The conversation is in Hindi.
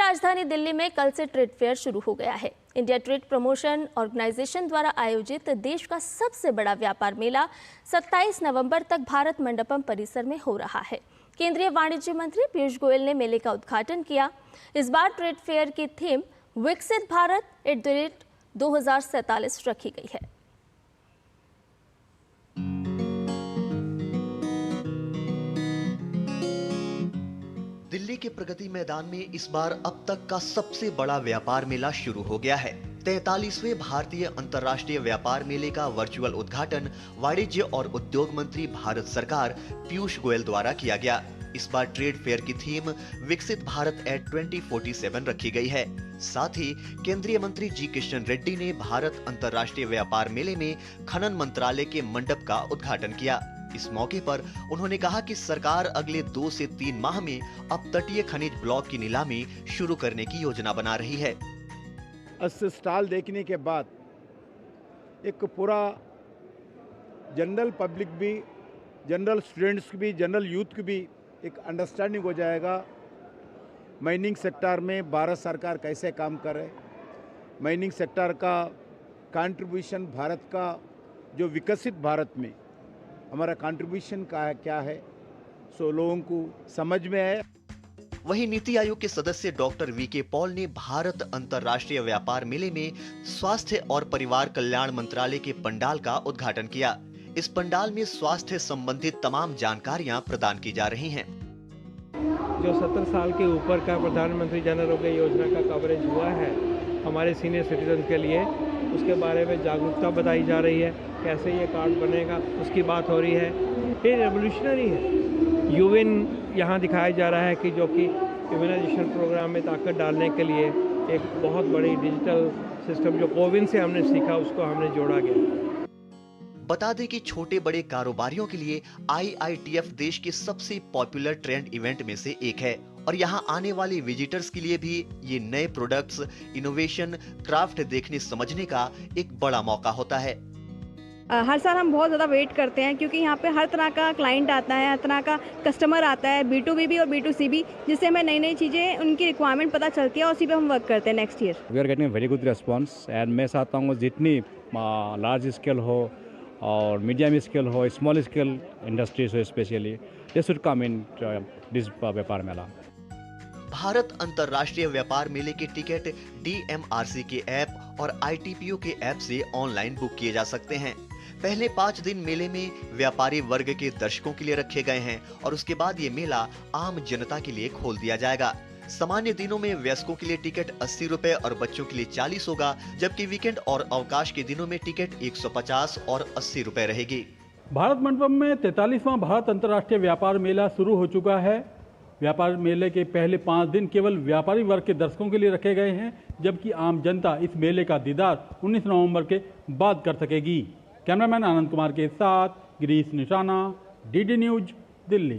राजधानी दिल्ली में कल से ट्रेड फेयर शुरू हो गया है। इंडिया ट्रेड प्रमोशन ऑर्गेनाइजेशन द्वारा आयोजित देश का सबसे बड़ा व्यापार मेला 27 नवंबर तक भारत मंडपम परिसर में हो रहा है। केंद्रीय वाणिज्य मंत्री पीयूष गोयल ने मेले का उद्घाटन किया। इस बार ट्रेड फेयर की थीम विकसित भारत @ 2047 रखी गई है। दिल्ली के प्रगति मैदान में इस बार अब तक का सबसे बड़ा व्यापार मेला शुरू हो गया है। 43वें भारतीय अंतर्राष्ट्रीय व्यापार मेले का वर्चुअल उद्घाटन वाणिज्य और उद्योग मंत्री भारत सरकार पीयूष गोयल द्वारा किया गया। इस बार ट्रेड फेयर की थीम विकसित भारत @ 2047 रखी गई है। साथ ही केंद्रीय मंत्री जी किशन रेड्डी ने भारत अंतर्राष्ट्रीय व्यापार मेले में खनन मंत्रालय के मंडप का उद्घाटन किया। इस मौके पर उन्होंने कहा कि सरकार अगले 2 से 3 माह में अब तटीय खनिज ब्लॉक की नीलामी शुरू करने की योजना बना रही है। 80 स्टॉल देखने के बाद एक पूरा जनरल पब्लिक भी, जनरल स्टूडेंट्स की भी, जनरल यूथ की भी एक अंडरस्टैंडिंग हो जाएगा माइनिंग सेक्टर में भारत सरकार कैसे काम करे, माइनिंग सेक्टर का कंट्रीब्यूशन, भारत का जो विकसित भारत में हमारा कंट्रीब्यूशन का क्या है, सो लोगों को समझ में है। वहीं नीति आयोग के सदस्य डॉक्टर वीके पॉल ने भारत अंतर्राष्ट्रीय व्यापार मेले में स्वास्थ्य और परिवार कल्याण मंत्रालय के पंडाल का उद्घाटन किया। इस पंडाल में स्वास्थ्य संबंधित तमाम जानकारियां प्रदान की जा रही हैं। जो 70 साल के ऊपर का प्रधानमंत्री जन आरोग्य योजना का कवरेज हुआ है हमारे सीनियर सिटीजन के लिए, उसके बारे में जागरूकता बताई जा रही है। कैसे ये कार्ड बनेगा उसकी बात हो रही है। ये रेवोल्यूशनरी है। यूविन यहाँ दिखाया जा रहा है कि जो कि इम्यूनाइजेशन प्रोग्राम में ताकत डालने के लिए एक बहुत बड़ी डिजिटल सिस्टम जो कोविन से हमने सीखा उसको हमने जोड़ा गया। बता दें कि छोटे बड़े कारोबारियों के लिए IITF देश के सबसे पॉपुलर ट्रेंड इवेंट में से एक है और यहां आने वाले विजिटर्स के लिए भी ये नए प्रोडक्ट्स, इनोवेशन, क्राफ्ट देखने समझने का एक बड़ा मौका होता है। हर साल हम बहुत ज़्यादा वेट करते हैं क्योंकि यहाँ पे हर तरह का क्लाइंट आता है, हर तरह का कस्टमर आता है, B2B भी और B2C भी, जिससे हमें नई नई चीज़ें, उनकी रिक्वायरमेंट पता चलती है और उसी पे हम वर्क करते हैं next year. We are getting very good response and मैं चाहता हूँ जितनी लार्ज स्केल हो और मीडियम स्केल हो, स्मॉल स्केल इंडस्ट्रीज हो, specially they should come in this व्यापार मेला। भारत अंतर्राष्ट्रीय व्यापार मेले के टिकट DMRC के ऐप और ITPO के ऐप से ऑनलाइन बुक किए जा सकते हैं। पहले 5 दिन मेले में व्यापारी वर्ग के दर्शकों के लिए रखे गए हैं और उसके बाद ये मेला आम जनता के लिए खोल दिया जाएगा। सामान्य दिनों में वयस्कों के लिए टिकट 80 रुपए और बच्चों के लिए 40 होगा, जबकि वीकेंड और अवकाश के दिनों में टिकट 150 और 80 रुपए रहेगी। भारत मंडपम में 43वां भारत अंतर्राष्ट्रीय व्यापार मेला शुरू हो चुका है। व्यापार मेले के पहले 5 दिन केवल व्यापारी वर्ग के दर्शकों के लिए रखे गए हैं, जबकि आम जनता इस मेले का दीदार 19 नवंबर के बाद कर सकेगी। कैमरामैन आनंद कुमार के साथ गिरीश निशाना, DD न्यूज, दिल्ली।